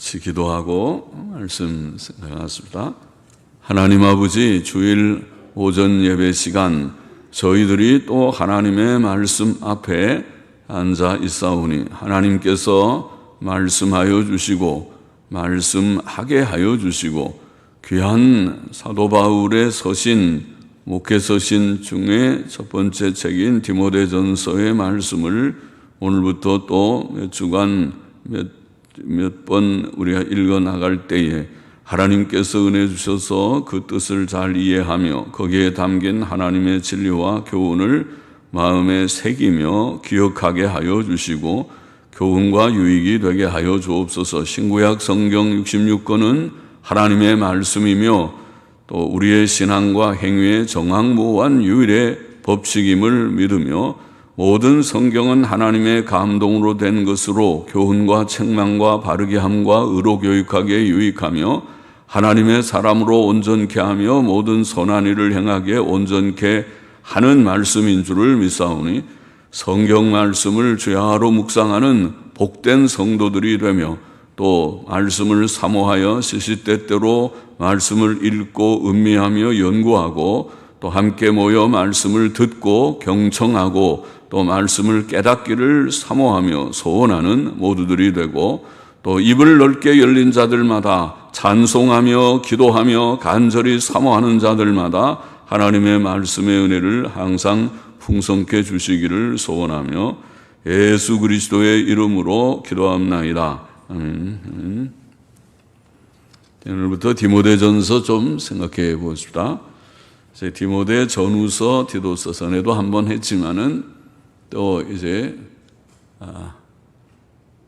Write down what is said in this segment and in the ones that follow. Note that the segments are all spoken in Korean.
같이 기도하고 말씀 생각하겠습니다. 하나님 아버지, 주일 오전 예배 시간 저희들이 또 하나님의 말씀 앞에 앉아 있사오니 하나님께서 말씀하여 주시고 말씀하게 하여 주시고 귀한 사도 바울의 서신, 목회 서신 중에 첫 번째 책인 디모데전서의 말씀을 오늘부터 또 몇 주간 몇 번 우리가 읽어 나갈 때에 하나님께서 은혜 주셔서 그 뜻을 잘 이해하며 거기에 담긴 하나님의 진리와 교훈을 마음에 새기며 기억하게 하여 주시고 교훈과 유익이 되게 하여 주옵소서. 신구약 성경 66권은 하나님의 말씀이며 또 우리의 신앙과 행위의 정확무한 유일의 법칙임을 믿으며 모든 성경은 하나님의 감동으로 된 것으로 교훈과 책망과 바르게 함과 의로 교육하기에 유익하며 하나님의 사람으로 온전케 하며 모든 선한 일을 행하기에 온전케 하는 말씀인 줄을 믿사오니 성경 말씀을 주야로 묵상하는 복된 성도들이 되며 또 말씀을 사모하여 시시때때로 말씀을 읽고 음미하며 연구하고 또 함께 모여 말씀을 듣고 경청하고 또 말씀을 깨닫기를 사모하며 소원하는 모두들이 되고 또 입을 넓게 열린 자들마다 찬송하며 기도하며 간절히 사모하는 자들마다 하나님의 말씀의 은혜를 항상 풍성케 주시기를 소원하며 예수 그리스도의 이름으로 기도합나이다. 아멘. 오늘부터 디모데전서 좀 생각해 보십시다. 디모데 전후서, 디도서 전에도 한번 했지만은 또 이제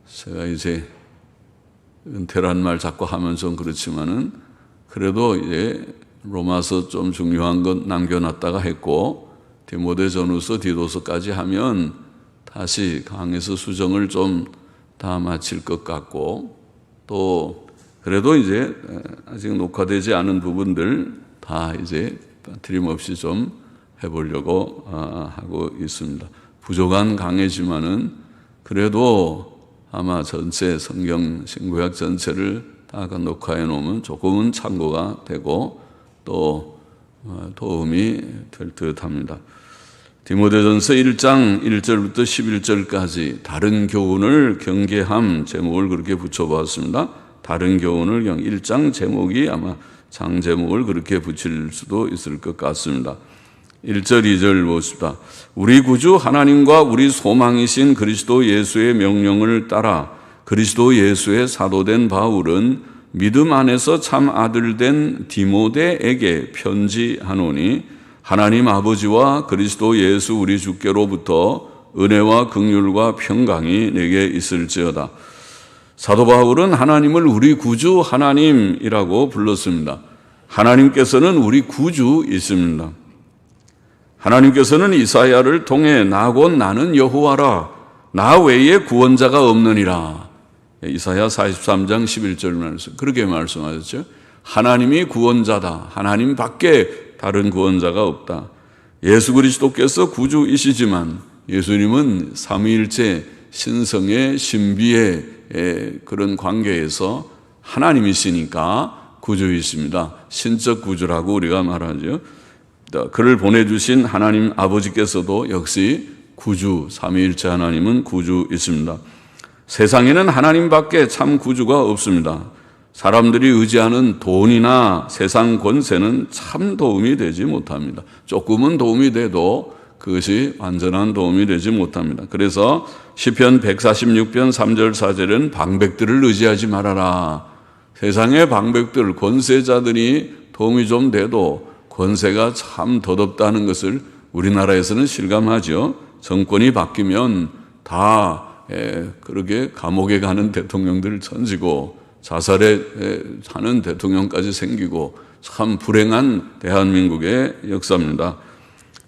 제가 이제 은퇴란 말 자꾸 하면 좀 그렇지만은 그래도 이제 로마서 좀 중요한 건 남겨놨다가 했고 디모데 전후서, 디도서까지 하면 다시 강에서 수정을 좀 다 마칠 것 같고 또 그래도 이제 아직 녹화되지 않은 부분들 다 이제 틀림없이 좀 해보려고 하고 있습니다. 부족한 강의지만은 그래도 아마 전체 성경 신구약 전체를 다 녹화해 놓으면 조금은 참고가 되고 또 도움이 될 듯 합니다. 디모데전서 1장 1절부터 11절까지 다른 교훈을 경계함 제목을 그렇게 붙여보았습니다. 다른 교훈을 1장 제목이 아마 장 제목을 그렇게 붙일 수도 있을 것 같습니다. 1절 2절 보십시다. 우리 구주 하나님과 우리 소망이신 그리스도 예수의 명령을 따라 그리스도 예수의 사도된 바울은 믿음 안에서 참 아들된 디모데에게 편지하노니 하나님 아버지와 그리스도 예수 우리 주께로부터 은혜와 긍휼과 평강이 내게 있을지어다. 사도 바울은 하나님을 우리 구주 하나님이라고 불렀습니다. 하나님께서는 우리 구주이십니다. 하나님께서는 이사야를 통해 나곧 나는 여호와라 나 외에 구원자가 없느니라. 이사야 43장 11절 말씀 그렇게 말씀하셨죠. 하나님이 구원자다. 하나님 밖에 다른 구원자가 없다. 예수 그리스도께서 구주이시지만 예수님은 삼위일체 신성의 신비의 그런 관계에서 하나님이시니까 구주이십니다. 신적 구주라고 우리가 말하죠. 그를 보내주신 하나님 아버지께서도 역시 구주, 삼위일체 하나님은 구주이십니다. 세상에는 하나님밖에 참 구주가 없습니다. 사람들이 의지하는 돈이나 세상 권세는 참 도움이 되지 못합니다. 조금은 도움이 돼도 그것이 완전한 도움이 되지 못합니다. 그래서 시편 146편 3절 4절은 방백들을 의지하지 말아라. 세상의 방백들, 권세자들이 도움이 좀 돼도 권세가 참 덧없다는 것을 우리나라에서는 실감하죠. 정권이 바뀌면 다 그렇게 감옥에 가는 대통령들 천지고 자살에 하는 대통령까지 생기고 참 불행한 대한민국의 역사입니다.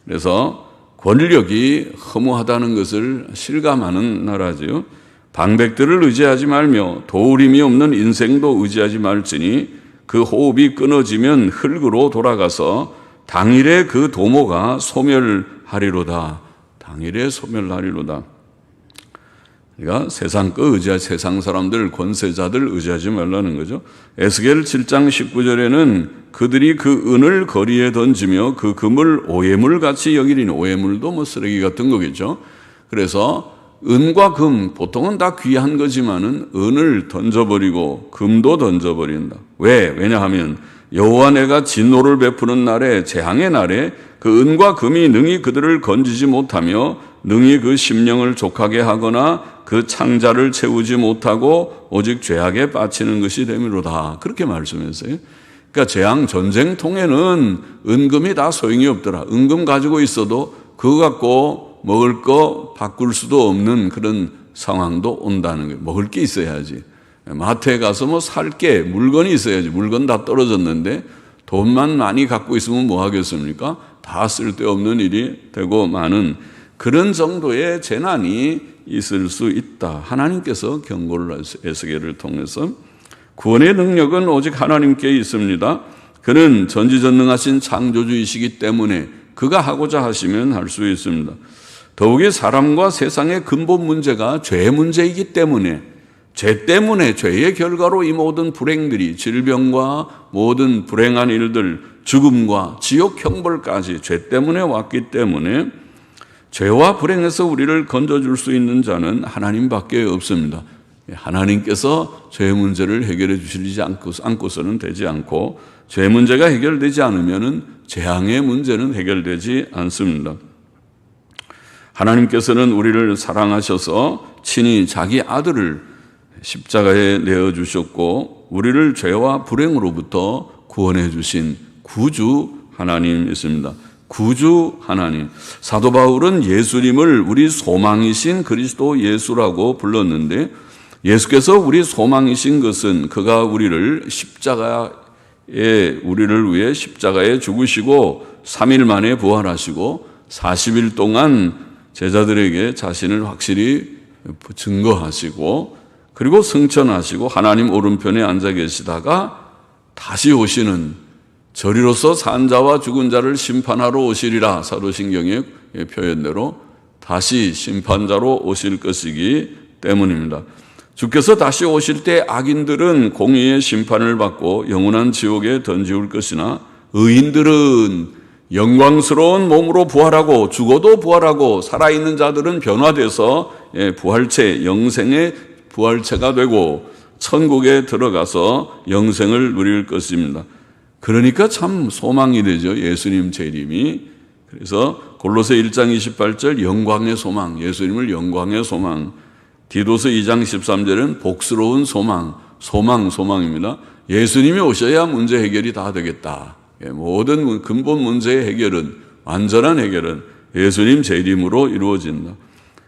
그래서 권력이 허무하다는 것을 실감하는 나라지요. 방백들을 의지하지 말며 도우림이 없는 인생도 의지하지 말지니 그 호흡이 끊어지면 흙으로 돌아가서 당일에 그 도모가 소멸하리로다. 당일에 소멸하리로다. 그러니까 세상 거 의지하지, 세상 사람들, 권세자들 의지하지 말라는 거죠. 에스겔 7장 19절에는 그들이 그 은을 거리에 던지며 그 금을 오해물 같이 여기리니, 오해물도 뭐 쓰레기 같은 거겠죠. 그래서 은과 금, 보통은 다 귀한 거지만은 은을 던져버리고 금도 던져버린다. 왜냐하면 여호와 내가 진노를 베푸는 날에, 재앙의 날에 그 은과 금이 능히 그들을 건지지 못하며 능히 그 심령을 족하게 하거나 그 창자를 채우지 못하고 오직 죄악에 빠치는 것이 되미로다. 그렇게 말씀했어요. 그러니까 재앙 전쟁통에는 은금이 다 소용이 없더라. 은금 가지고 있어도 그거 갖고 먹을 거 바꿀 수도 없는 그런 상황도 온다는 거예요. 먹을 게 있어야지. 마트에 가서 뭐 살 게, 물건이 있어야지. 물건 다 떨어졌는데 돈만 많이 갖고 있으면 뭐 하겠습니까? 다 쓸데없는 일이 되고 많은 그런 정도의 재난이 있을 수 있다. 하나님께서 경고를 하셨어요. 에스겔을 통해서. 구원의 능력은 오직 하나님께 있습니다. 그는 전지전능하신 창조주이시기 때문에 그가 하고자 하시면 할 수 있습니다. 더욱이 사람과 세상의 근본 문제가 죄 문제이기 때문에, 죄 때문에, 죄의 결과로 이 모든 불행들이, 질병과 모든 불행한 일들, 죽음과 지옥 형벌까지 죄 때문에 왔기 때문에 죄와 불행에서 우리를 건져줄 수 있는 자는 하나님밖에 없습니다. 하나님께서 죄 문제를 해결해 주시지 않고서는 되지 않고, 죄 문제가 해결되지 않으면 재앙의 문제는 해결되지 않습니다. 하나님께서는 우리를 사랑하셔서 친히 자기 아들을 십자가에 내어주셨고 우리를 죄와 불행으로부터 구원해 주신 구주 하나님이십니다. 구주 하나님. 사도 바울은 예수님을 우리 소망이신 그리스도 예수라고 불렀는데, 예수께서 우리 소망이신 것은 그가 우리를 우리를 위해 십자가에 죽으시고 3일 만에 부활하시고 40일 동안 제자들에게 자신을 확실히 증거하시고 그리고 승천하시고 하나님 오른편에 앉아 계시다가 다시 오시는, 저리로서 산 자와 죽은 자를 심판하러 오시리라, 사도신경의 표현대로 다시 심판자로 오실 것이기 때문입니다. 주께서 다시 오실 때 악인들은 공의의 심판을 받고 영원한 지옥에 던지울 것이나 의인들은 영광스러운 몸으로 부활하고 죽어도 부활하고 살아있는 자들은 변화돼서 부활체, 영생의 부활체가 되고 천국에 들어가서 영생을 누릴 것입니다. 그러니까 참 소망이 되죠. 예수님 재림이. 그래서 골로새 1장 28절 영광의 소망, 예수님을 영광의 소망. 디도서 2장 13절은 복스러운 소망입니다. 예수님이 오셔야 문제 해결이 다 되겠다. 모든 근본 문제의 해결은, 완전한 해결은 예수님 재림으로 이루어진다.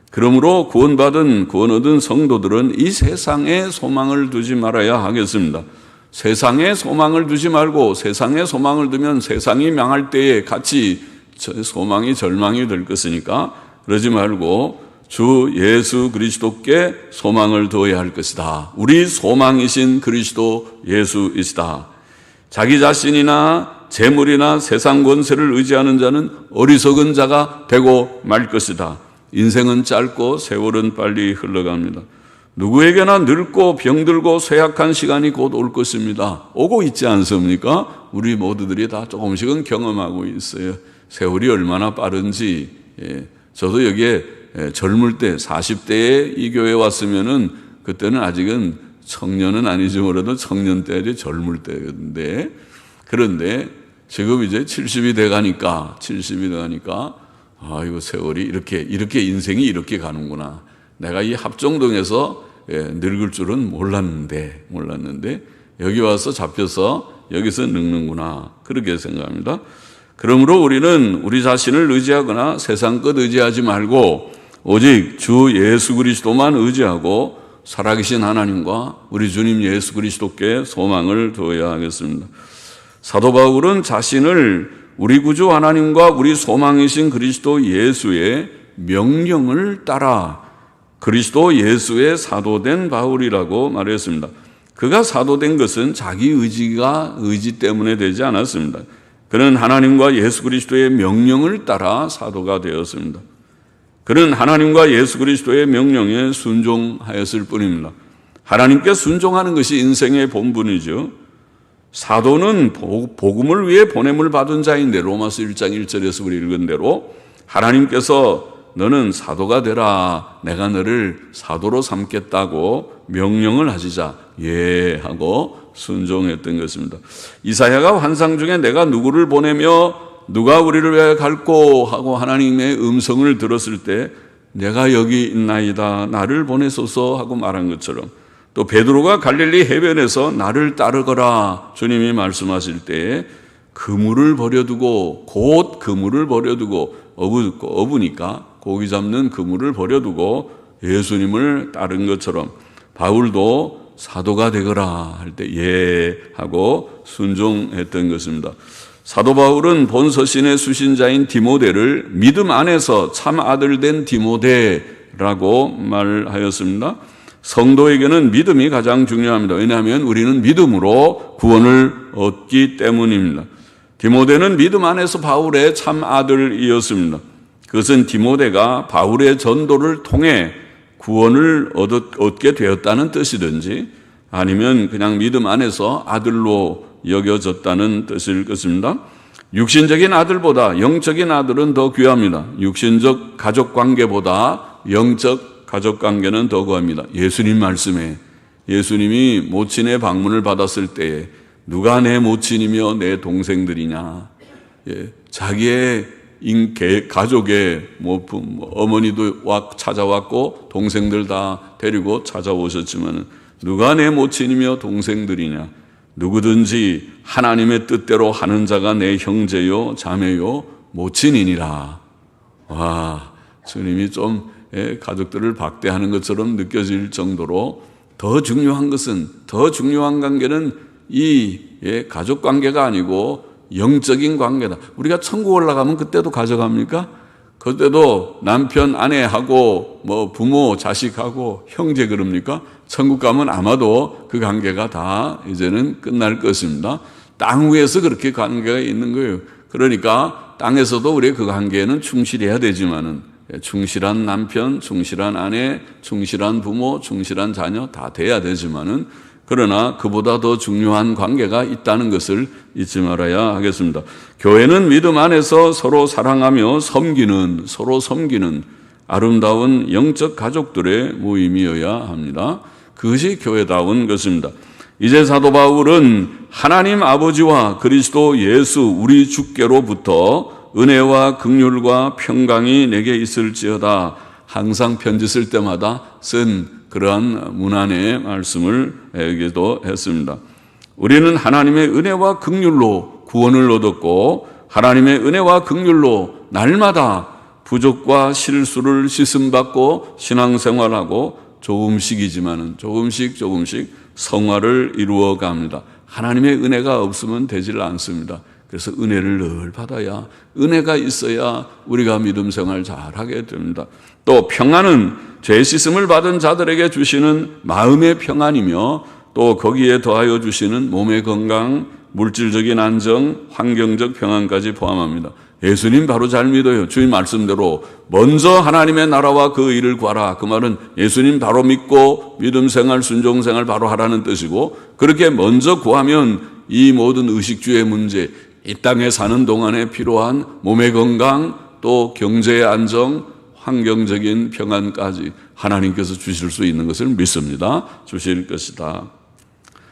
그러므로 구원 얻은 성도들은 이 세상에 소망을 두지 말아야 하겠습니다. 세상에 소망을 두지 말고, 세상에 소망을 두면 세상이 망할 때에 같이 소망이 절망이 될 것이니까 그러지 말고 주 예수 그리스도께 소망을 두어야 할 것이다. 우리 소망이신 그리스도 예수이시다. 자기 자신이나 재물이나 세상 권세를 의지하는 자는 어리석은 자가 되고 말 것이다. 인생은 짧고 세월은 빨리 흘러갑니다. 누구에게나 늙고 병들고 쇠약한 시간이 곧 올 것입니다. 오고 있지 않습니까? 우리 모두들이 다 조금씩은 경험하고 있어요. 세월이 얼마나 빠른지. 저도 여기에 젊을 때 40대에 이 교회에 왔으면은 그때는 아직은 청년은 아니지 몰라도 청년 때지 젊을 때인데, 그런데 지금 이제 70이 돼 가니까 이거 세월이 이렇게 인생이 이렇게 가는구나. 내가 이 합정동에서 늙을 줄은 몰랐는데 여기 와서 잡혀서 여기서 늙는구나. 그렇게 생각합니다. 그러므로 우리는 우리 자신을 의지하거나 세상 것 의지하지 말고 오직 주 예수 그리스도만 의지하고 살아계신 하나님과 우리 주님 예수 그리스도께 소망을 두어야 하겠습니다. 사도 바울은 자신을 우리 구주 하나님과 우리 소망이신 그리스도 예수의 명령을 따라 그리스도 예수의 사도된 바울이라고 말했습니다. 그가 사도된 것은 자기 의지 때문에 되지 않았습니다. 그는 하나님과 예수 그리스도의 명령을 따라 사도가 되었습니다. 그는 하나님과 예수 그리스도의 명령에 순종하였을 뿐입니다. 하나님께 순종하는 것이 인생의 본분이죠. 사도는 복음을 위해 보냄을 받은 자인데 로마서 1장 1절에서 우리 읽은 대로 하나님께서 너는 사도가 되라, 내가 너를 사도로 삼겠다고 명령을 하시자 예 하고 순종했던 것입니다. 이사야가 환상 중에 내가 누구를 보내며 누가 우리를 위하여 갈꼬 하고 하나님의 음성을 들었을 때 내가 여기 있나이다, 나를 보내소서 하고 말한 것처럼, 또 베드로가 갈릴리 해변에서 나를 따르거라 주님이 말씀하실 때에 그물을 버려두고, 곧 그물을 버려두고, 어부니까 고기 잡는 그물을 버려두고 예수님을 따른 것처럼 바울도 사도가 되거라 할 때 예 하고 순종했던 것입니다. 사도 바울은 본서신의 수신자인 디모데를 믿음 안에서 참 아들 된 디모데라고 말하였습니다. 성도에게는 믿음이 가장 중요합니다. 왜냐하면 우리는 믿음으로 구원을 얻기 때문입니다. 디모데는 믿음 안에서 바울의 참 아들이었습니다. 그것은 디모데가 바울의 전도를 통해 구원을 얻게 되었다는 뜻이든지 아니면 그냥 믿음 안에서 아들로 여겨졌다는 뜻일 것입니다. 육신적인 아들보다 영적인 아들은 더 귀합니다. 육신적 가족관계보다 영적 가족관계는 더 귀합니다. 예수님 말씀에 예수님이 모친의 방문을 받았을 때에 누가 내 모친이며 내 동생들이냐, 자기의 가족의 어머니도 찾아왔고 동생들 다 데리고 찾아오셨지만 누가 내 모친이며 동생들이냐, 누구든지 하나님의 뜻대로 하는 자가 내 형제요 자매요 모친이니라. 와, 주님이 좀 가족들을 박대하는 것처럼 느껴질 정도로 더 중요한 관계는 이 가족 관계가 아니고 영적인 관계다. 우리가 천국 올라가면 그때도 가져갑니까? 그때도 남편, 아내하고 부모, 자식하고 형제 그럽니까? 천국 가면 아마도 그 관계가 다 이제는 끝날 것입니다. 땅 위에서 그렇게 관계가 있는 거예요. 그러니까 땅에서도 우리 그 관계에는 충실해야 되지만은 충실한 남편, 충실한 아내, 충실한 부모, 충실한 자녀 다 돼야 되지만은 그러나 그보다 더 중요한 관계가 있다는 것을 잊지 말아야 하겠습니다. 교회는 믿음 안에서 서로 사랑하며 서로 섬기는 아름다운 영적 가족들의 모임이어야 합니다. 그것이 교회다운 것입니다. 이제 사도 바울은 하나님 아버지와 그리스도 예수 우리 주께로부터 은혜와 긍휼과 평강이 내게 있을지어다 항상 편지 쓸 때마다 쓴 그러한 문안의 말씀을 여기도 했습니다. 우리는 하나님의 은혜와 긍휼로 구원을 얻었고 하나님의 은혜와 긍휼로 날마다 부족과 실수를 씻음받고 신앙생활하고 조금씩이지만은 조금씩 성화를 이루어 갑니다. 하나님의 은혜가 없으면 되질 않습니다. 그래서 은혜를 늘 받아야, 은혜가 있어야 우리가 믿음 생활 잘하게 됩니다. 또 평안은 죄 씻음을 받은 자들에게 주시는 마음의 평안이며 또 거기에 더하여 주시는 몸의 건강, 물질적인 안정, 환경적 평안까지 포함합니다. 예수님 바로 잘 믿어요. 주님 말씀대로 먼저 하나님의 나라와 그 일을 구하라. 그 말은 예수님 바로 믿고 믿음 생활, 순종 생활 바로 하라는 뜻이고, 그렇게 먼저 구하면 이 모든 의식주의 문제, 이 땅에 사는 동안에 필요한 몸의 건강, 또 경제의 안정, 환경적인 평안까지 하나님께서 주실 수 있는 것을 믿습니다. 주실 것이다.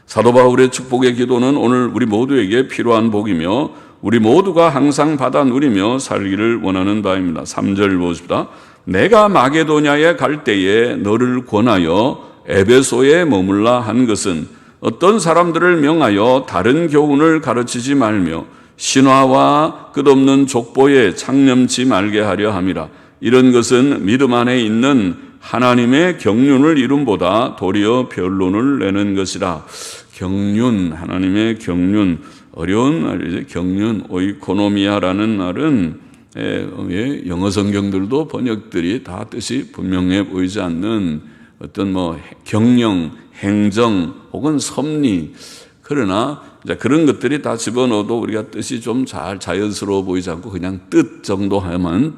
사도 바울의 축복의 기도는 오늘 우리 모두에게 필요한 복이며 우리 모두가 항상 받아 누리며 살기를 원하는 바입니다. 3절 보십시다. 내가 마게도냐에 갈 때에 너를 권하여 에베소에 머물라 한 것은 어떤 사람들을 명하여 다른 교훈을 가르치지 말며 신화와 끝없는 족보에 창념치 말게 하려 함이라. 이런 것은 믿음 안에 있는 하나님의 경륜을 이룸보다 도리어 변론을 내는 것이라. 경륜, 하나님의 경륜, 어려운 말이죠. 경륜, 오이코노미아라는 말은 영어 성경들도 번역들이 다 뜻이 분명해 보이지 않는 어떤 경영, 행정 혹은 섭리, 그러나 그런 것들이 다 집어넣어도 우리가 뜻이 좀 잘 자연스러워 보이지 않고 그냥 뜻 정도 하면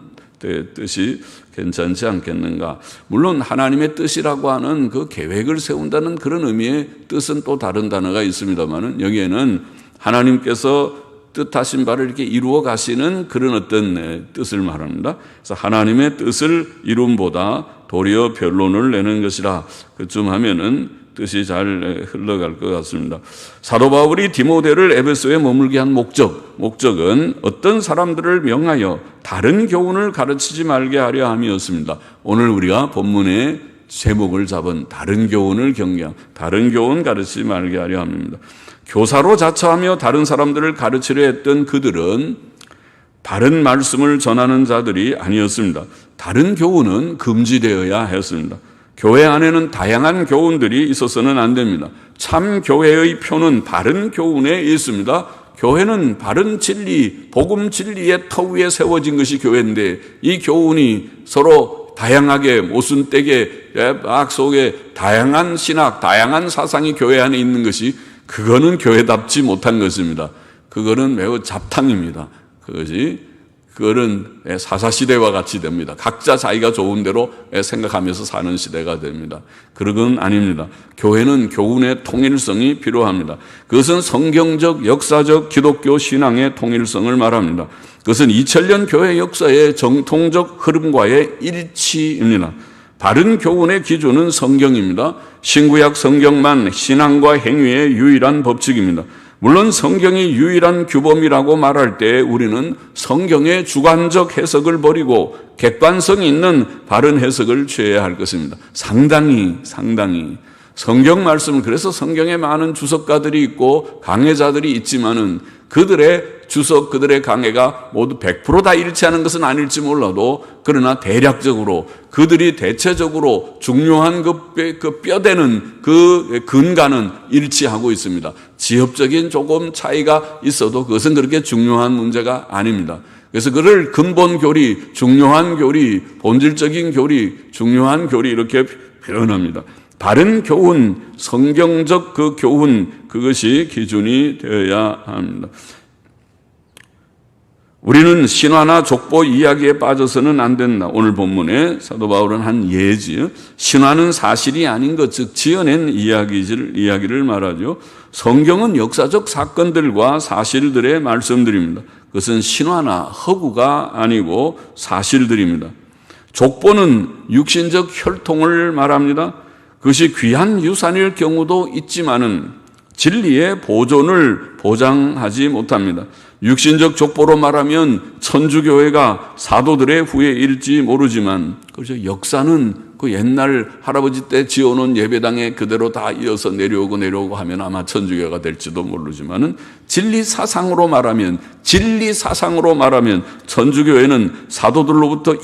뜻이 괜찮지 않겠는가. 물론 하나님의 뜻이라고 하는 그 계획을 세운다는 그런 의미의 뜻은 또 다른 단어가 있습니다만은 여기에는 하나님께서 뜻하신 바를 이렇게 이루어 가시는 그런 어떤 뜻을 말합니다. 그래서 하나님의 뜻을 이룸보다 도리어 변론을 내는 것이라 그쯤 하면은 뜻이 잘 흘러갈 것 같습니다. 사도 바울이 디모데를 에베소에 머물게 한 목적은 어떤 사람들을 명하여 다른 교훈을 가르치지 말게 하려 함이었습니다. 오늘 우리가 본문의 제목을 잡은 다른 교훈을 경계함, 다른 교훈 가르치지 말게 하려 함입니다. 교사로 자처하며 다른 사람들을 가르치려 했던 그들은 바른 말씀을 전하는 자들이 아니었습니다. 다른 교훈은 금지되어야 했습니다. 교회 안에는 다양한 교훈들이 있어서는 안 됩니다. 참 교회의 표는 바른 교훈에 있습니다. 교회는 바른 진리, 복음 진리의 터 위에 세워진 것이 교회인데 이 교훈이 서로 다양하게 모순되게 악 속에 다양한 신학, 다양한 사상이 교회 안에 있는 것이 그거는 교회답지 못한 것입니다. 그거는 매우 잡탕입니다. 그거는 사사시대와 같이 됩니다. 각자 자기가 좋은 대로 생각하면서 사는 시대가 됩니다. 그런 건 아닙니다. 교회는 교훈의 통일성이 필요합니다. 그것은 성경적, 역사적, 기독교 신앙의 통일성을 말합니다. 그것은 2000년 교회 역사의 정통적 흐름과의 일치입니다. 바른 교훈의 기준은 성경입니다. 신구약 성경만 신앙과 행위의 유일한 법칙입니다. 물론 성경이 유일한 규범이라고 말할 때 우리는 성경의 주관적 해석을 버리고 객관성 있는 바른 해석을 취해야 할 것입니다. 상당히 성경 말씀은 그래서 성경에 많은 주석가들이 있고 강해자들이 있지만은 그들의 주석, 그들의 강해가 모두 100% 다 일치하는 것은 아닐지 몰라도 그러나 대략적으로 그들이 대체적으로 중요한 그 뼈대는 그 근간은 일치하고 있습니다. 지엽적인 조금 차이가 있어도 그것은 그렇게 중요한 문제가 아닙니다. 그래서 그를 근본 교리, 중요한 교리, 본질적인 교리, 중요한 교리 이렇게 표현합니다. 바른 교훈, 성경적 그 교훈, 그것이 기준이 되어야 합니다. 우리는 신화나 족보 이야기에 빠져서는 안 된다. 오늘 본문에 사도 바울은 한 예지, 신화는 사실이 아닌 것, 즉 지어낸 이야기를 말하죠. 성경은 역사적 사건들과 사실들의 말씀들입니다. 그것은 신화나 허구가 아니고 사실들입니다. 족보는 육신적 혈통을 말합니다. 그것이 귀한 유산일 경우도 있지만은 진리의 보존을 보장하지 못합니다. 육신적 족보로 말하면 천주교회가 사도들의 후예일지 모르지만 그렇죠. 역사는 그 옛날 할아버지 때 지어놓은 예배당에 그대로 다 이어서 내려오고 하면 아마 천주교가 될지도 모르지만은 진리 사상으로 말하면 천주교회는 사도들로부터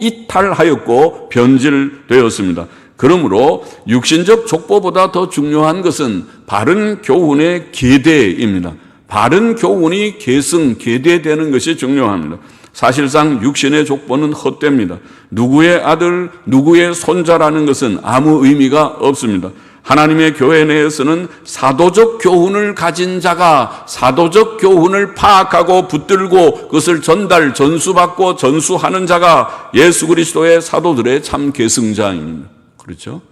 이탈하였고 변질되었습니다. 그러므로 육신적 족보보다 더 중요한 것은 바른 교훈의 계대입니다. 바른 교훈이 계대되는 것이 중요합니다. 사실상 육신의 족보는 헛됩니다. 누구의 아들, 누구의 손자라는 것은 아무 의미가 없습니다. 하나님의 교회 내에서는 사도적 교훈을 가진 자가 사도적 교훈을 파악하고 붙들고 그것을 전수받고 전수하는 자가 예수 그리스도의 사도들의 참 계승자입니다. 그렇죠?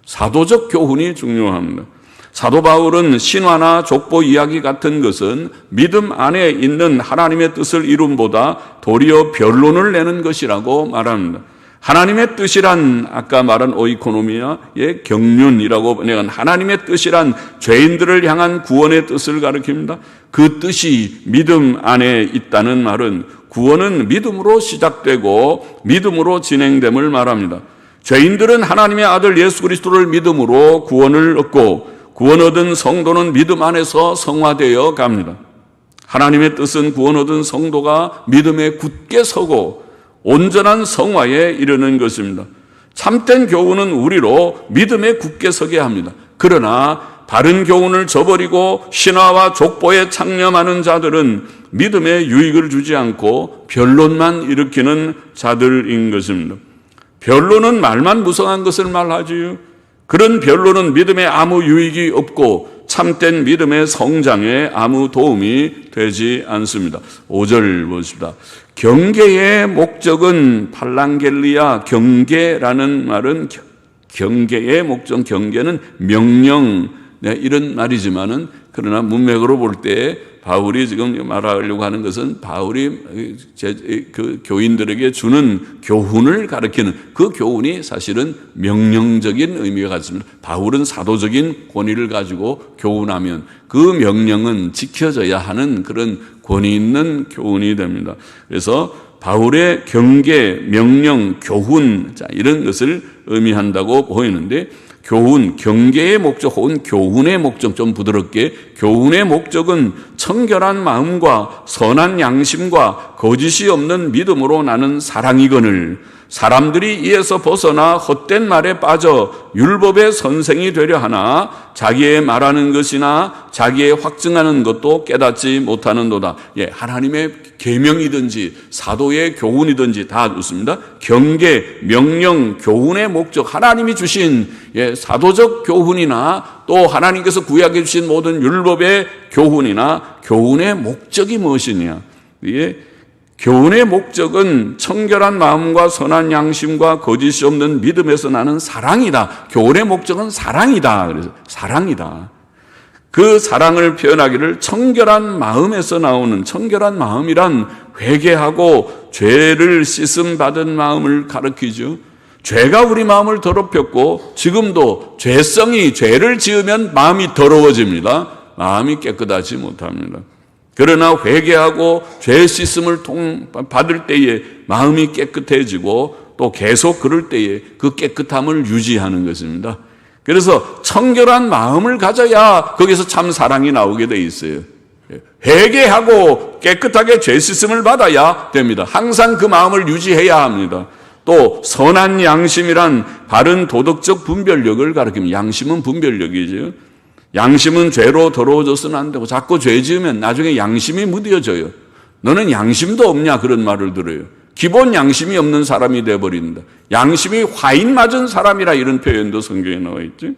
사도적 교훈이 중요합니다. 사도 바울은 신화나 족보 이야기 같은 것은 믿음 안에 있는 하나님의 뜻을 이룸보다 도리어 변론을 내는 것이라고 말합니다. 하나님의 뜻이란 아까 말한 오이코노미아의 경륜이라고 번역한 하나님의 뜻이란 죄인들을 향한 구원의 뜻을 가리킵니다. 그 뜻이 믿음 안에 있다는 말은 구원은 믿음으로 시작되고 믿음으로 진행됨을 말합니다. 죄인들은 하나님의 아들 예수 그리스도를 믿음으로 구원을 얻고 구원 얻은 성도는 믿음 안에서 성화되어 갑니다. 하나님의 뜻은 구원 얻은 성도가 믿음에 굳게 서고 온전한 성화에 이르는 것입니다. 참된 교훈은 우리로 믿음에 굳게 서게 합니다. 그러나 바른 교훈을 저버리고 신화와 족보에 창념하는 자들은 믿음에 유익을 주지 않고 변론만 일으키는 자들인 것입니다. 변론은 말만 무성한 것을 말하지요. 그런 변론은 믿음에 아무 유익이 없고 참된 믿음의 성장에 아무 도움이 되지 않습니다. 5절 보십시다. 경계의 목적은 팔랑겔리아, 경계라는 말은 경계의 목적, 경계는 명령, 이런 말이지만은 그러나 문맥으로 볼 때 바울이 지금 말하려고 하는 것은 바울이 그 교인들에게 주는 교훈을 가리키는 그 교훈이 사실은 명령적인 의미가 갖습니다. 바울은 사도적인 권위를 가지고 교훈하면 그 명령은 지켜져야 하는 그런 권위 있는 교훈이 됩니다. 그래서 바울의 경계, 명령, 교훈, 이런 것을 의미한다고 보이는데, 교훈, 경계의 목적 혹은 교훈의 목적, 좀 부드럽게, 교훈의 목적은 청결한 마음과 선한 양심과 거짓이 없는 믿음으로 나는 사랑이거늘 사람들이 이에서 벗어나 헛된 말에 빠져 율법의 선생이 되려 하나 자기의 말하는 것이나 자기의 확증하는 것도 깨닫지 못하는도다. 하나님의 계명이든지 사도의 교훈이든지 다 좋습니다. 경계, 명령, 교훈의 목적, 하나님이 주신 사도적 교훈이나 또 하나님께서 구약해 주신 모든 율법의 교훈이나 교훈의 목적이 무엇이냐? 교훈의 목적은 청결한 마음과 선한 양심과 거짓이 없는 믿음에서 나는 사랑이다. 교훈의 목적은 사랑이다. 그래서 사랑이다. 그 사랑을 표현하기를 청결한 마음에서 나오는, 청결한 마음이란 회개하고 죄를 씻음 받은 마음을 가리키죠. 죄가 우리 마음을 더럽혔고 지금도 죄를 지으면 마음이 더러워집니다. 마음이 깨끗하지 못합니다. 그러나 회개하고 죄 씻음을 받을 때에 마음이 깨끗해지고 또 계속 그럴 때에 그 깨끗함을 유지하는 것입니다. 그래서 청결한 마음을 가져야 거기서 참 사랑이 나오게 돼 있어요. 회개하고 깨끗하게 죄 씻음을 받아야 됩니다. 항상 그 마음을 유지해야 합니다. 또 선한 양심이란 바른 도덕적 분별력을 가리킵니다. 양심은 분별력이죠. 양심은 죄로 더러워져서는 안 되고 자꾸 죄 지으면 나중에 양심이 무뎌져요. 너는 양심도 없냐 그런 말을 들어요. 기본 양심이 없는 사람이 되어버린다. 양심이 화인 맞은 사람이라 이런 표현도 성경에 나와 있죠.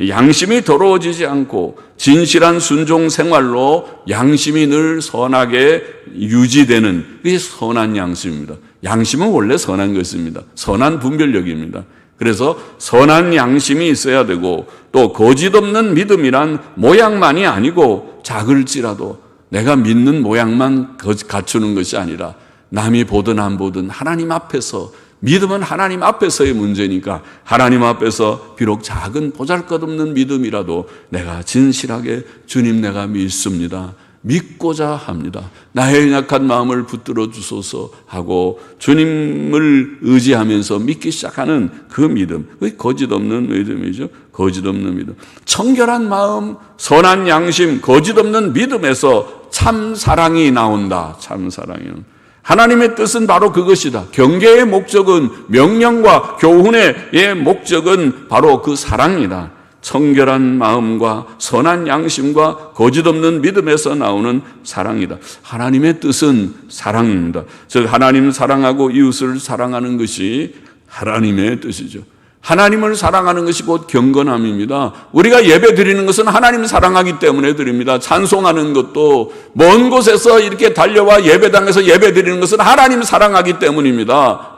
양심이 더러워지지 않고 진실한 순종 생활로 양심이 늘 선하게 유지되는 그게 선한 양심입니다. 양심은 원래 선한 것입니다. 선한 분별력입니다. 그래서 선한 양심이 있어야 되고 또 거짓 없는 믿음이란 모양만이 아니고 작을지라도 내가 믿는 모양만 갖추는 것이 아니라 남이 보든 안 보든 하나님 앞에서, 믿음은 하나님 앞에서의 문제니까 하나님 앞에서 비록 작은 보잘것없는 믿음이라도 내가 진실하게 주님 내가 믿습니다, 믿고자 합니다, 나의 약한 마음을 붙들어 주소서 하고 주님을 의지하면서 믿기 시작하는 그 믿음, 그게 거짓 없는 믿음이죠. 거짓 없는 믿음, 청결한 마음, 선한 양심, 거짓 없는 믿음에서 참 사랑이 나온다. 참 사랑이 나온다. 하나님의 뜻은 바로 그것이다. 경계의 목적은, 명령과 교훈의 목적은 바로 그 사랑이다. 청결한 마음과 선한 양심과 거짓 없는 믿음에서 나오는 사랑이다. 하나님의 뜻은 사랑입니다. 즉 하나님 사랑하고 이웃을 사랑하는 것이 하나님의 뜻이죠. 하나님을 사랑하는 것이 곧 경건함입니다. 우리가 예배 드리는 것은 하나님을 사랑하기 때문에 드립니다. 찬송하는 것도 먼 곳에서 이렇게 달려와 예배당에서 예배 드리는 것은 하나님을 사랑하기 때문입니다.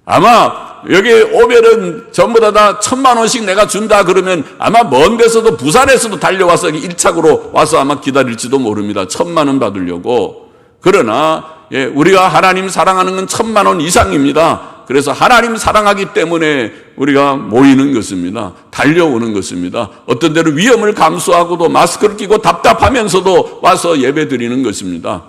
아마 여기 오면은 전부 다 1,000,000원씩 내가 준다 그러면 아마 먼 데서도 부산에서도 달려와서 1착으로 와서 아마 기다릴지도 모릅니다. 1,000,000원 받으려고. 그러나 우리가 하나님 사랑하는 건 1,000,000원 이상입니다. 그래서 하나님 사랑하기 때문에 우리가 모이는 것입니다. 달려오는 것입니다. 어떤 때는 위험을 감수하고도 마스크를 끼고 답답하면서도 와서 예배 드리는 것입니다.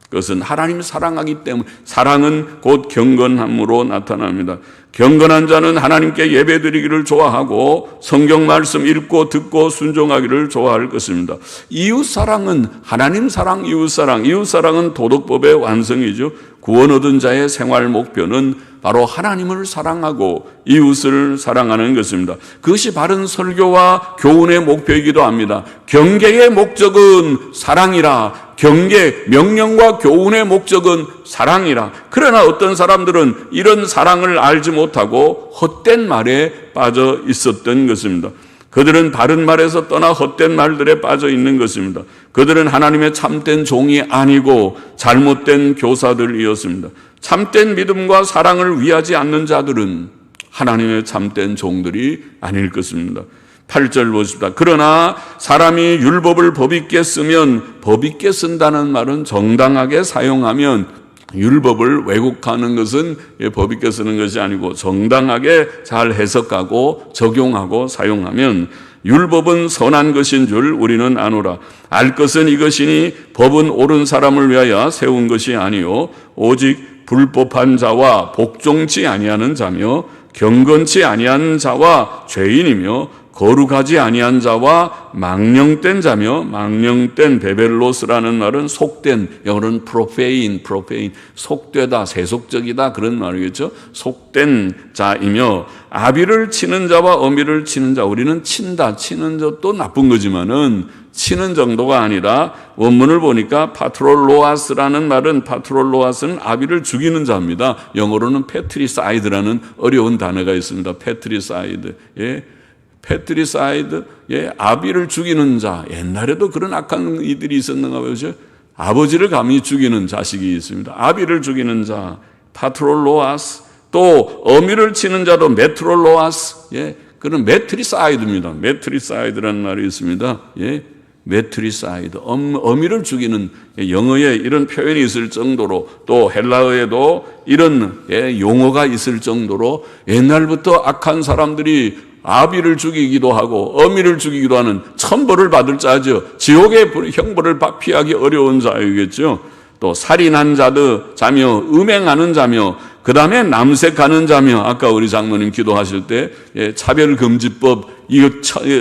그것은 하나님 사랑하기 때문에, 사랑은 곧 경건함으로 나타납니다. 경건한 자는 하나님께 예배드리기를 좋아하고 성경 말씀 읽고 듣고 순종하기를 좋아할 것입니다. 이웃사랑은 하나님 사랑, 이웃사랑은 도덕법의 완성이죠. 구원 얻은 자의 생활 목표는 바로 하나님을 사랑하고 이웃을 사랑하는 것입니다. 그것이 바른 설교와 교훈의 목표이기도 합니다. 경계의 목적은 사랑이라, 경계, 명령과 교훈의 목적은 사랑이라. 그러나 어떤 사람들은 이런 사랑을 알지 못하고 헛된 말에 빠져 있었던 것입니다. 그들은 바른 말에서 떠나 헛된 말들에 빠져 있는 것입니다. 그들은 하나님의 참된 종이 아니고 잘못된 교사들이었습니다. 참된 믿음과 사랑을 위하지 않는 자들은 하나님의 참된 종들이 아닐 것입니다. 8절 보십시다. 그러나 사람이 율법을 법있게 쓰면, 법있게 쓴다는 말은 정당하게 사용하면, 율법을 왜곡하는 것은 법있게 쓰는 것이 아니고 정당하게 잘 해석하고 적용하고 사용하면 율법은 선한 것인 줄 우리는 아노라. 알 것은 이것이니 법은 옳은 사람을 위하여 세운 것이 아니요 오직 불법한 자와 복종치 아니하는 자며 경건치 아니한 자와 죄인이며 거룩하지 아니한 자와 망령된 자며, 망령된 베벨로스라는 말은 속된, 영어로는 프로페인, 속되다, 세속적이다 그런 말이겠죠. 속된 자이며 아비를 치는 자와 어미를 치는 자, 우리는 친다, 치는 것도 나쁜 거지만은 치는 정도가 아니라 원문을 보니까 파트롤로아스라는 말은, 파트롤로아스는 아비를 죽이는 자입니다. 영어로는 패트리사이드라는 어려운 단어가 있습니다. 패트리사이드. 패트리사이드, 아비를 죽이는 자. 옛날에도 그런 악한 이들이 있었는가 보죠. 아버지를 감히 죽이는 자식이 있습니다. 아비를 죽이는 자, 파트롤로아스. 또 어미를 치는 자도 메트롤로아스. 그는 메트리사이드입니다. 메트리사이드라는 말이 있습니다. 메트리사이드, 어미를 죽이는, 영어에 이런 표현이 있을 정도로, 또 헬라어에도 이런 용어가 있을 정도로 옛날부터 악한 사람들이 아비를 죽이기도 하고 어미를 죽이기도 하는 천벌을 받을 자죠. 지옥의 형벌을 피하기 어려운 자이겠죠. 또 살인한 자며 음행하는 자며 그 다음에 남색하는 자며, 아까 우리 장로님 기도하실 때 차별금지법 이거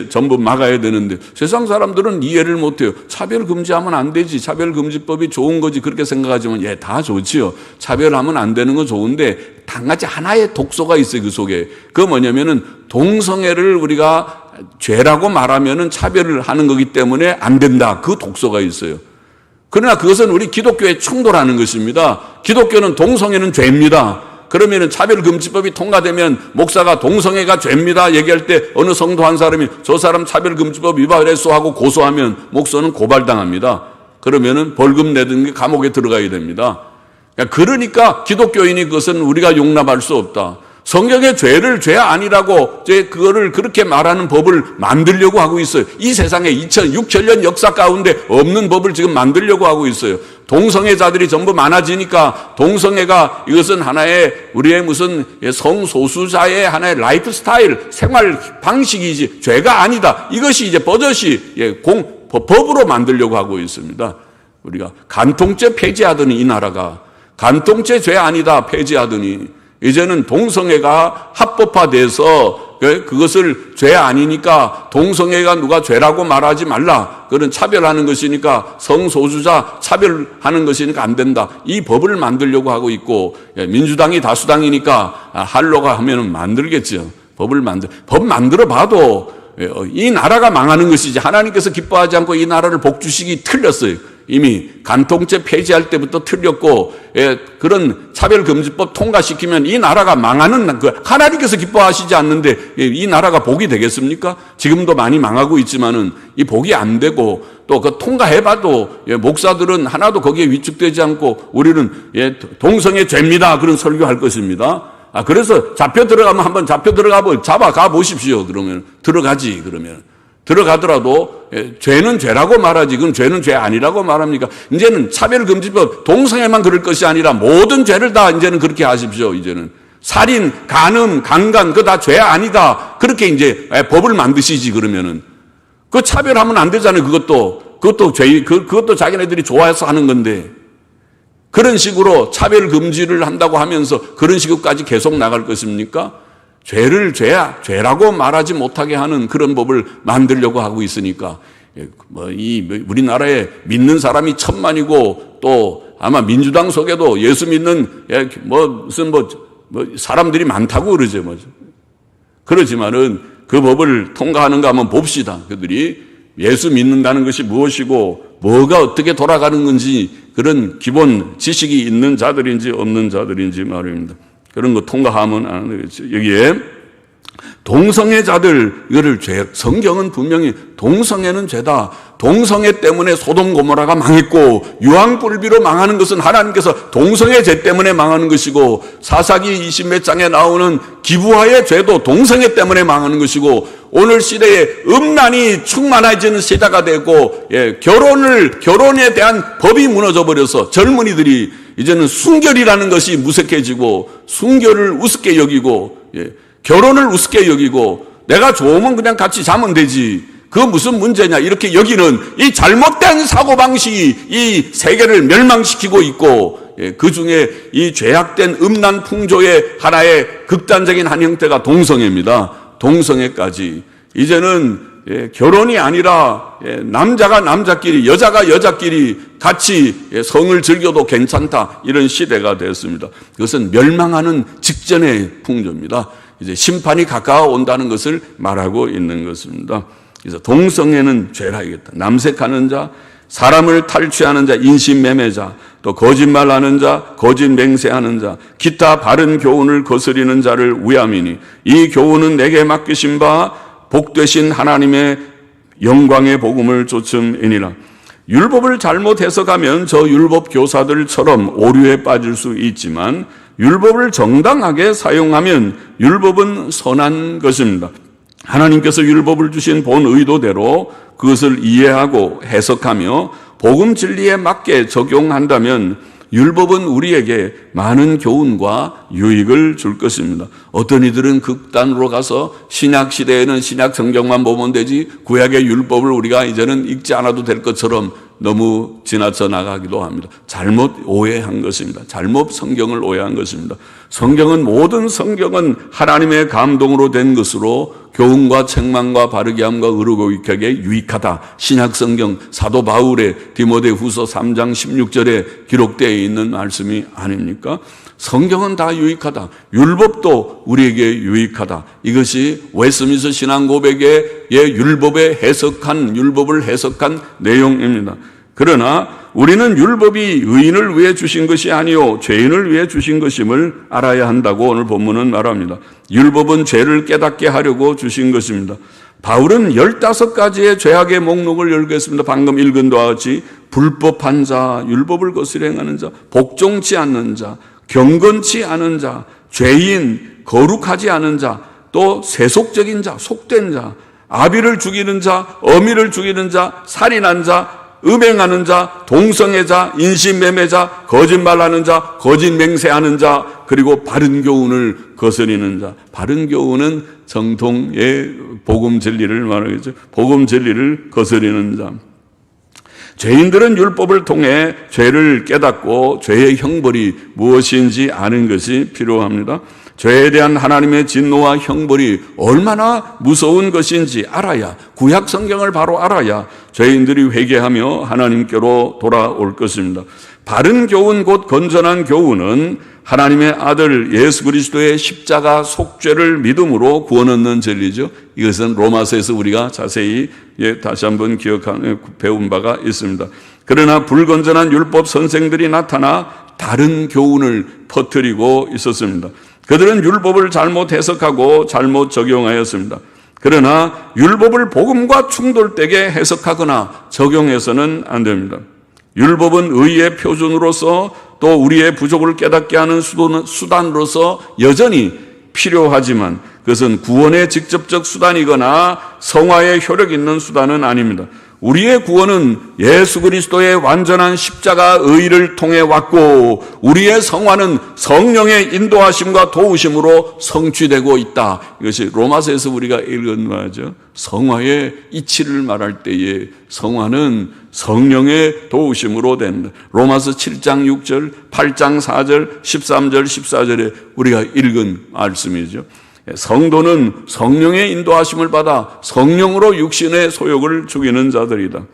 전부 막아야 되는데 세상 사람들은 이해를 못해요. 차별금지하면 안 되지, 차별금지법이 좋은 거지 그렇게 생각하지만 다 좋지요. 차별하면 안 되는 건 좋은데 한 가지 하나의 독소가 있어요. 그 속에. 그거 뭐냐면은 동성애를 우리가 죄라고 말하면은 차별을 하는 거기 때문에 안 된다. 그 독소가 있어요. 그러나 그것은 우리 기독교에 충돌하는 것입니다. 기독교는 동성애는 죄입니다. 그러면은 차별금지법이 통과되면 목사가 동성애가 죄입니다 얘기할 때 어느 성도 한 사람이 저 사람 차별금지법 위반했어 하고 고소하면 목사는 고발당합니다. 그러면은 벌금 내든지 감옥에 들어가야 됩니다. 그러니까 기독교인이 그것은 우리가 용납할 수 없다. 성경의 죄를 죄 아니라고 그거를 그렇게 말하는 법을 만들려고 하고 있어요. 이 세상에 6,000년 역사 가운데 없는 법을 지금 만들려고 하고 있어요. 동성애자들이 전부 많아지니까 동성애가 이것은 하나의 우리의 무슨 성소수자의 하나의 라이프 스타일, 생활 방식이지 죄가 아니다. 이것이 이제 버젓이 법으로 만들려고 하고 있습니다. 우리가 간통죄 폐지하더니 이 나라가 간통죄 죄 아니다 폐지하더니 이제는 동성애가 합법화돼서 그것을 죄 아니니까 동성애가 누가 죄라고 말하지 말라. 그런 차별하는 것이니까 성소수자 차별하는 것이니까 안 된다. 이 법을 만들려고 하고 있고 민주당이 다수당이니까 하려고 하면 만들겠죠. 법 만들어 봐도 이 나라가 망하는 것이지 하나님께서 기뻐하지 않고 이 나라를 복주시기 틀렸어요. 이미 간통죄 폐지할 때부터 틀렸고 그런 차별금지법 통과시키면 이 나라가 망하는 하나님께서 기뻐하시지 않는데 이 나라가 복이 되겠습니까? 지금도 많이 망하고 있지만은 이 복이 안 되고 또 그 통과해봐도 목사들은 하나도 거기에 위축되지 않고 우리는 동성애 죄입니다 그런 설교할 것입니다. 그래서 잡혀 들어가면 한번 잡아가 보십시오. 그러면 들어가지. 그러면 들어가더라도 죄는 죄라고 말하지 그럼 죄는 죄 아니라고 말합니까? 이제는 차별금지법 동성애만 그럴 것이 아니라 모든 죄를 다 이제는 그렇게 하십시오. 이제는 살인, 간음, 강간 그거 다 죄 아니다. 그렇게 이제 법을 만드시지. 그러면은 그 차별하면 안 되잖아요. 그것도 죄, 그것도 자기네들이 좋아해서 하는 건데 그런 식으로 차별금지를 한다고 하면서 그런 식으로까지 계속 나갈 것입니까? 죄를 죄라고 말하지 못하게 하는 그런 법을 만들려고 하고 있으니까 우리나라에 믿는 사람이 1,000만이고 또 아마 민주당 속에도 예수 믿는 무슨 사람들이 많다고 그러죠. 그러지만은 그 법을 통과하는가 한번 봅시다. 그들이 예수 믿는다는 것이 무엇이고 뭐가 어떻게 돌아가는 건지 그런 기본 지식이 있는 자들인지 없는 자들인지 말입니다. 그런 거 통과하면 안 되겠죠. 여기에 동성애자들, 이거를 죄, 성경은 분명히 동성애는 죄다. 동성애 때문에 소돔 고모라가 망했고, 유황불비로 망하는 것은 하나님께서 동성애 죄 때문에 망하는 것이고, 사사기 20몇 장에 나오는 기부하의 죄도 동성애 때문에 망하는 것이고, 오늘 시대에 음란이 충만해지는 시대가 되고, 결혼에 대한 법이 무너져 버려서 젊은이들이 이제는 순결이라는 것이 무색해지고, 순결을 우습게 여기고, 결혼을 우습게 여기고, 내가 좋으면 그냥 같이 자면 되지, 그거 무슨 문제냐, 이렇게 여기는 이 잘못된 사고방식이 이 세계를 멸망시키고 있고, 그 중에 이 죄악된 음란 풍조의 하나의 극단적인 한 형태가 동성애입니다. 동성애까지 이제는 결혼이 아니라 남자가 남자끼리, 여자가 여자끼리 같이 성을 즐겨도 괜찮다, 이런 시대가 되었습니다. 그것은 멸망하는 직전의 풍조입니다. 이제 심판이 가까워 온다는 것을 말하고 있는 것입니다. 그래서 동성애는 죄라야겠다. 남색하는 자, 사람을 탈취하는 자, 인신매매자, 또 거짓말하는 자, 거짓 맹세하는 자, 기타 바른 교훈을 거스리는 자를 위함이니 이 교훈은 내게 맡기신 바 복되신 하나님의 영광의 복음을 좇음이니라. 율법을 잘못 해석하면 저 율법 교사들처럼 오류에 빠질 수 있지만, 율법을 정당하게 사용하면 율법은 선한 것입니다. 하나님께서 율법을 주신 본 의도대로 그것을 이해하고 해석하며 복음 진리에 맞게 적용한다면 율법은 우리에게 많은 교훈과 유익을 줄 것입니다. 어떤 이들은 극단으로 가서 신약 시대에는 신약 성경만 보면 되지, 구약의 율법을 우리가 이제는 읽지 않아도 될 것처럼 너무 지나쳐 나가기도 합니다. 잘못 오해한 것입니다. 잘못 성경을 오해한 것입니다. 모든 성경은 하나님의 감동으로 된 것으로 교훈과 책망과 바르게 함과 의로교육하게 유익하다. 신약 성경 사도 바울의 디모데후서 3장 16절에 기록되어 있는 말씀이 아닙니까? 성경은 다 유익하다. 율법도 우리에게 유익하다. 이것이 웨스민스터 신앙고백의 율법을 해석한 내용입니다. 그러나 우리는 율법이 의인을 위해 주신 것이 아니요 죄인을 위해 주신 것임을 알아야 한다고 오늘 본문은 말합니다. 율법은 죄를 깨닫게 하려고 주신 것입니다. 바울은 15가지의 죄악의 목록을 열겠습니다. 방금 읽은 바와 같이 불법한 자, 율법을 거스려 행하는 자, 복종치 않는 자, 경건치 않은 자, 죄인, 거룩하지 않은 자, 또 세속적인 자, 속된 자, 아비를 죽이는 자, 어미를 죽이는 자, 살인한 자, 음행하는 자, 동성애자, 인신매매자, 거짓말하는 자, 거짓 맹세하는 자, 그리고 바른 교훈을 거스리는 자. 바른 교훈은 정통의 복음 진리를 말하겠죠. 복음 진리를 거스리는 자. 죄인들은 율법을 통해 죄를 깨닫고 죄의 형벌이 무엇인지 아는 것이 필요합니다. 죄에 대한 하나님의 진노와 형벌이 얼마나 무서운 것인지 알아야, 구약 성경을 바로 알아야 죄인들이 회개하며 하나님께로 돌아올 것입니다. 바른 교훈, 곧 건전한 교훈은 하나님의 아들 예수 그리스도의 십자가 속죄를 믿음으로 구원 얻는 진리죠. 이것은 로마서에서 우리가 자세히 다시 한번 배운 바가 있습니다. 그러나 불건전한 율법 선생들이 나타나 다른 교훈을 퍼뜨리고 있었습니다. 그들은 율법을 잘못 해석하고 잘못 적용하였습니다. 그러나 율법을 복음과 충돌되게 해석하거나 적용해서는 안 됩니다. 율법은 의의 표준으로서 또 우리의 부족을 깨닫게 하는 수단으로서 여전히 필요하지만 그것은 구원의 직접적 수단이거나 성화의 효력 있는 수단은 아닙니다. 우리의 구원은 예수 그리스도의 완전한 십자가 의를 통해 왔고, 우리의 성화는 성령의 인도하심과 도우심으로 성취되고 있다. 이것이 로마서에서 우리가 읽은 말이죠. 성화의 이치를 말할 때에 성화는 성령의 도우심으로 된다. 로마서 7장 6절, 8장 4절, 13절, 14절에 우리가 읽은 말씀이죠. 성도는 성령의 인도하심을 받아 성령으로 육신의 소욕을 죽이는 자들이다.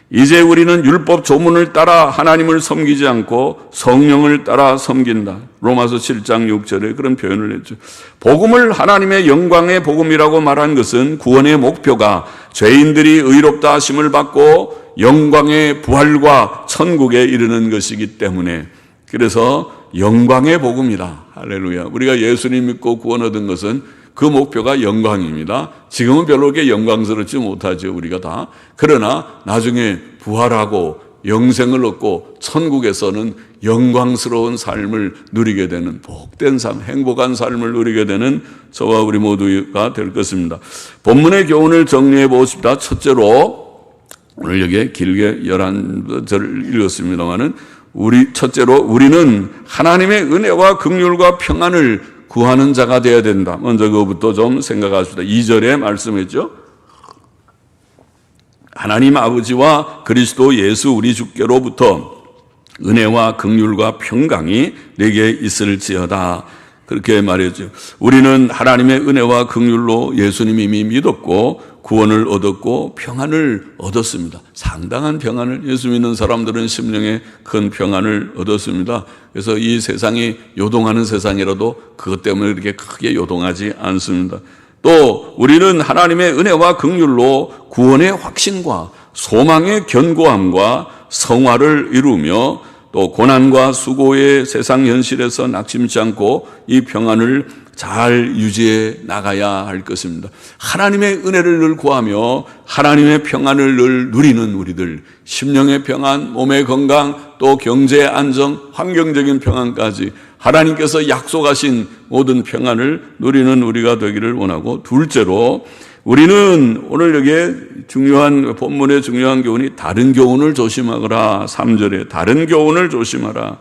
이제 우리는 율법 조문을 따라 하나님을 섬기지 않고 성령을 따라 섬긴다. 로마서 7장 6절에 그런 표현을 했죠. 복음을 하나님의 영광의 복음이라고 말한 것은 구원의 목표가 죄인들이 의롭다 하심을 받고 영광의 부활과 천국에 이르는 것이기 때문에, 그래서 영광의 복음이라. 할렐루야. 우리가 예수님 믿고 구원 얻은 것은 그 목표가 영광입니다. 지금은 별로 그렇게 영광스럽지 못하죠, 우리가 다. 그러나 나중에 부활하고 영생을 얻고 천국에서는 영광스러운 삶을 누리게 되는 복된 삶, 행복한 삶을 누리게 되는 저와 우리 모두가 될 것입니다. 본문의 교훈을 정리해 보십시다. 첫째로, 오늘 여기에 길게 11절을 읽었습니다만은, 첫째로 우리는 하나님의 은혜와 긍휼과 평안을 구하는 자가 되어야 된다. 먼저 그것부터 좀 생각하십시다. 2절에 말씀했죠. 하나님 아버지와 그리스도 예수 우리 주께로부터 은혜와 긍휼과 평강이 내게 있을지어다. 그렇게 말했죠. 우리는 하나님의 은혜와 긍휼로 예수님 이미 믿었고 구원을 얻었고 평안을 얻었습니다. 상당한 평안을, 예수 믿는 사람들은 심령에 큰 평안을 얻었습니다. 그래서 이 세상이 요동하는 세상이라도 그것 때문에 그렇게 크게 요동하지 않습니다. 또 우리는 하나님의 은혜와 긍휼로 구원의 확신과 소망의 견고함과 성화를 이루며 또 고난과 수고의 세상 현실에서 낙심치 않고 이 평안을 잘 유지해 나가야 할 것입니다. 하나님의 은혜를 늘 구하며 하나님의 평안을 늘 누리는 우리들, 심령의 평안, 몸의 건강, 또 경제의 안정, 환경적인 평안까지 하나님께서 약속하신 모든 평안을 누리는 우리가 되기를 원하고, 둘째로 우리는 오늘 여기에 중요한 본문의 중요한 교훈이 다른 교훈을 조심하거라. 3절에 다른 교훈을 조심하라.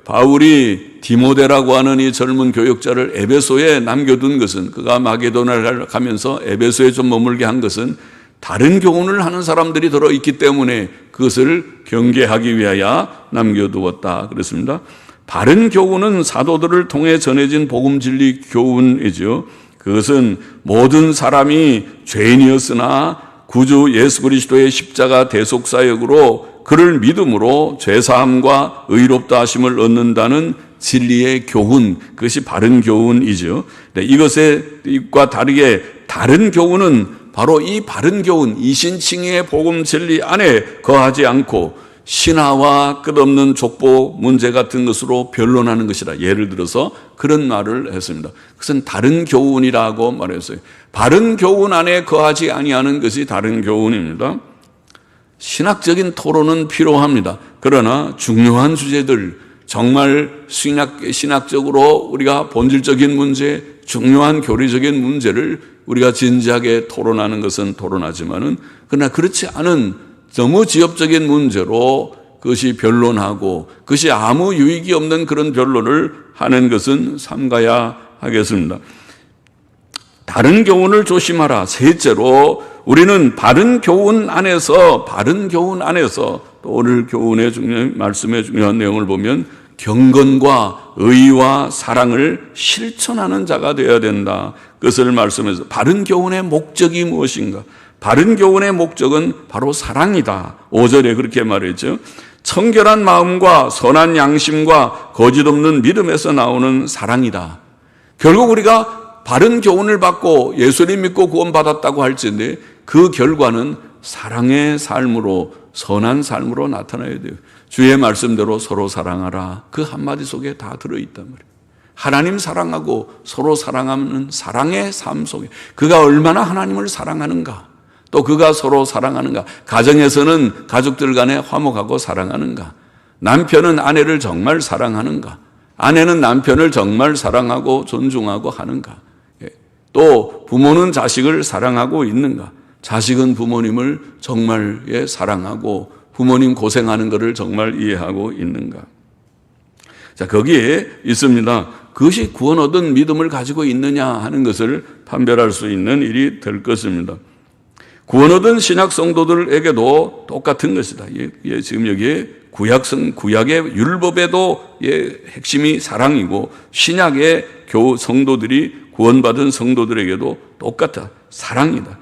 바울이 디모데라고 하는 이 젊은 교역자를 에베소에 남겨둔 것은, 그가 마게도나를 가면서 에베소에 좀 머물게 한 것은 다른 교훈을 하는 사람들이 들어있기 때문에 그것을 경계하기 위하여 남겨두었다 그랬습니다. 바른 교훈은 사도들을 통해 전해진 복음 진리 교훈이죠. 그것은 모든 사람이 죄인이었으나 구주 예수 그리스도의 십자가 대속사역으로 그를 믿음으로 죄사함과 의롭다 하심을 얻는다는 진리의 교훈, 그것이 바른 교훈이죠. 이것과 다르게 다른 교훈은 바로 이 바른 교훈, 이신칭의의 복음 진리 안에 거하지 않고 신화와 끝없는 족보 문제 같은 것으로 변론하는 것이라. 예를 들어서 그런 말을 했습니다. 그것은 다른 교훈이라고 말했어요. 바른 교훈 안에 거하지 아니하는 것이 다른 교훈입니다. 신학적인 토론은 필요합니다. 그러나 중요한 주제들, 정말 신학적으로 우리가 본질적인 문제, 중요한 교리적인 문제를 우리가 진지하게 토론하는 것은 토론하지만은, 그러나 그렇지 않은 너무 지엽적인 문제로 그것이 변론하고 그것이 아무 유익이 없는 그런 변론을 하는 것은 삼가야 하겠습니다. 다른 교훈을 조심하라. 셋째로 우리는 바른 교훈 안에서 또 오늘 교훈의 말씀의 중요한 내용을 보면 경건과 의와 사랑을 실천하는 자가 되어야 된다. 그것을 말씀해서 바른 교훈의 목적이 무엇인가? 바른 교훈의 목적은 바로 사랑이다. 5절에 그렇게 말했죠. 청결한 마음과 선한 양심과 거짓 없는 믿음에서 나오는 사랑이다. 결국 우리가 바른 교훈을 받고 예수님 믿고 구원받았다고 할지인데 그 결과는 사랑의 삶으로, 선한 삶으로 나타나야 돼요. 주의 말씀대로 서로 사랑하라. 그 한마디 속에 다 들어있단 말이에요. 하나님 사랑하고 서로 사랑하는 사랑의 삶 속에 그가 얼마나 하나님을 사랑하는가, 또 그가 서로 사랑하는가, 가정에서는 가족들 간에 화목하고 사랑하는가, 남편은 아내를 정말 사랑하는가, 아내는 남편을 정말 사랑하고 존중하고 하는가, 또 부모는 자식을 사랑하고 있는가, 자식은 부모님을 정말 사랑하고 부모님 고생하는 것을 정말 이해하고 있는가. 자, 거기에 있습니다. 그것이 구원 얻은 믿음을 가지고 있느냐 하는 것을 판별할 수 있는 일이 될 것입니다. 구원 얻은 신약 성도들에게도 똑같은 것이다. 지금 여기에 구약의 율법에도 핵심이 사랑이고 신약의 성도들이 구원받은 성도들에게도 똑같아. 사랑이다.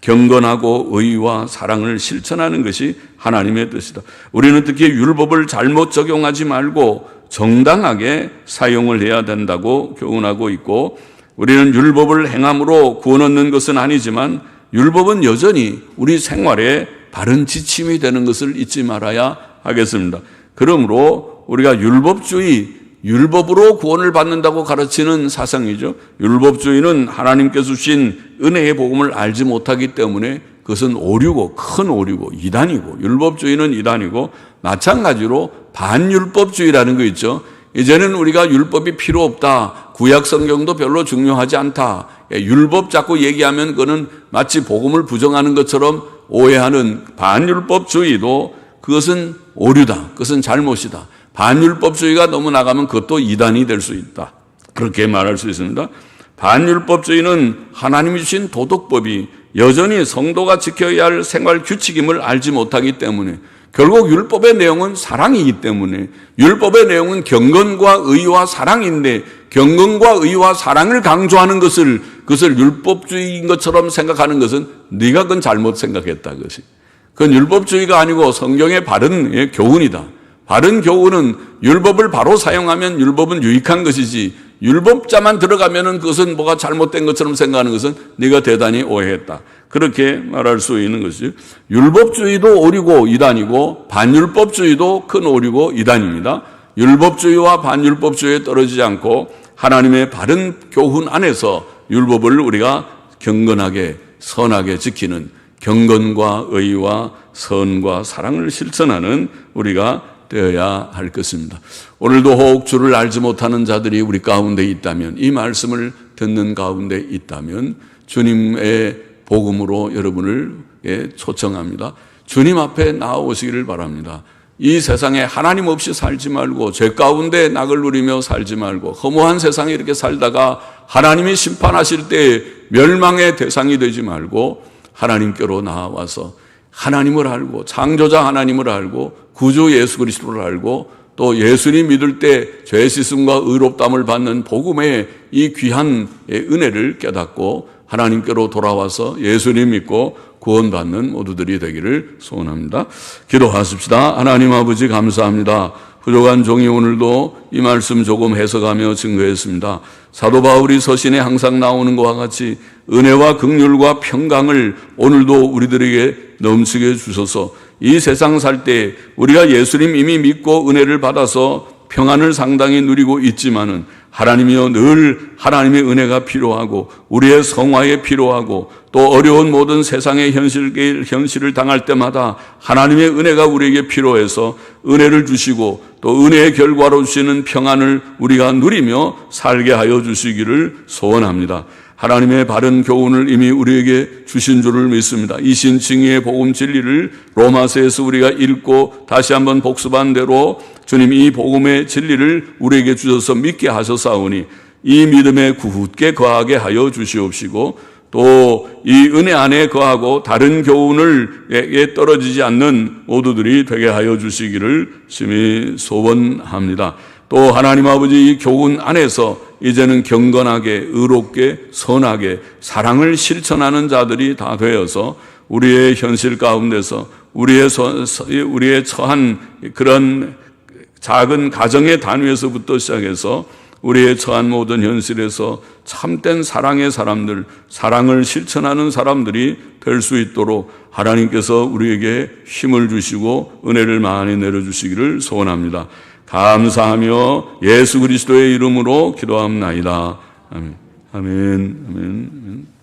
경건하고 의와 사랑을 실천하는 것이 하나님의 뜻이다. 우리는 특히 율법을 잘못 적용하지 말고 정당하게 사용을 해야 된다고 교훈하고 있고, 우리는 율법을 행함으로 구원 얻는 것은 아니지만 율법은 여전히 우리 생활에 바른 지침이 되는 것을 잊지 말아야 하겠습니다. 그러므로 우리가 율법주의, 율법으로 구원을 받는다고 가르치는 사상이죠. 율법주의는 하나님께서 주신 은혜의 복음을 알지 못하기 때문에 그것은 오류고, 큰 오류고, 이단이고, 율법주의는 이단이고, 마찬가지로 반율법주의라는 거 있죠. 이제는 우리가 율법이 필요 없다. 구약 성경도 별로 중요하지 않다. 율법 자꾸 얘기하면 그거는 마치 복음을 부정하는 것처럼 오해하는 반율법주의도 그것은 오류다. 그것은 잘못이다. 반율법주의가 너무 나가면 그것도 이단이 될 수 있다. 그렇게 말할 수 있습니다. 반율법주의는 하나님이 주신 도덕법이 여전히 성도가 지켜야 할 생활 규칙임을 알지 못하기 때문에, 결국 율법의 내용은 사랑이기 때문에, 율법의 내용은 경건과 의와 사랑인데 경건과 의와 사랑을 강조하는 그것을 율법주의인 것처럼 생각하는 것은 네가 그건 잘못 생각했다. 그건 율법주의가 아니고 성경의 바른 교훈이다. 바른 교훈은 율법을 바로 사용하면 율법은 유익한 것이지, 율법자만 들어가면은 그것은 뭐가 잘못된 것처럼 생각하는 것은 네가 대단히 오해했다. 그렇게 말할 수 있는 것이죠. 율법주의도 오류고 이단이고 반율법주의도 큰 오류고 이단입니다. 율법주의와 반율법주의에 떨어지지 않고 하나님의 바른 교훈 안에서 율법을 우리가 경건하게 선하게 지키는, 경건과 의와 선과 사랑을 실천하는 우리가 되어야 할 것입니다. 오늘도 혹 주를 알지 못하는 자들이 우리 가운데 있다면, 이 말씀을 듣는 가운데 있다면 주님의 복음으로 여러분을 초청합니다. 주님 앞에 나아오시기를 바랍니다. 이 세상에 하나님 없이 살지 말고 죄 가운데 낙을 누리며 살지 말고 허무한 세상에 이렇게 살다가 하나님이 심판하실 때 멸망의 대상이 되지 말고 하나님께로 나와서 하나님을 알고, 창조자 하나님을 알고, 구주 예수 그리스도를 알고, 또 예수님 믿을 때 죄 씻음과 의롭다함을 받는 복음의 이 귀한 은혜를 깨닫고 하나님께로 돌아와서 예수님 믿고 구원받는 모두들이 되기를 소원합니다. 기도하십시다. 하나님 아버지 감사합니다. 부족한 종이 오늘도 이 말씀 조금 해석하며 증거했습니다. 사도 바울이 서신에 항상 나오는 것과 같이 은혜와 긍휼과 평강을 오늘도 우리들에게 넘치게 주셔서 이 세상 살 때 우리가 예수님 이미 믿고 은혜를 받아서 평안을 상당히 누리고 있지만은 하나님이여 늘 하나님의 은혜가 필요하고 우리의 성화에 필요하고 또 어려운 모든 세상의 현실을 당할 때마다 하나님의 은혜가 우리에게 필요해서 은혜를 주시고 또 은혜의 결과로 주시는 평안을 우리가 누리며 살게 하여 주시기를 소원합니다. 하나님의 바른 교훈을 이미 우리에게 주신 줄을 믿습니다. 이신칭의의 복음 진리를 로마서에서 우리가 읽고 다시 한번 복습한 대로 주님 이 복음의 진리를 우리에게 주셔서 믿게 하셨사오니 이 믿음에 굳게 거하게 하여 주시옵시고 또 이 은혜 안에 거하고 다른 교훈을 떨어지지 않는 모두들이 되게 하여 주시기를 심히 소원합니다. 또 하나님 아버지 이 교훈 안에서 이제는 경건하게 의롭게 선하게 사랑을 실천하는 자들이 다 되어서 우리의 현실 가운데서 우리의 처한 그런 작은 가정의 단위에서부터 시작해서 우리의 처한 모든 현실에서 참된 사랑의 사람들, 사랑을 실천하는 사람들이 될 수 있도록 하나님께서 우리에게 힘을 주시고 은혜를 많이 내려주시기를 소원합니다. 감사하며 예수 그리스도의 이름으로 기도합나이다. 아멘. 아멘. 아멘.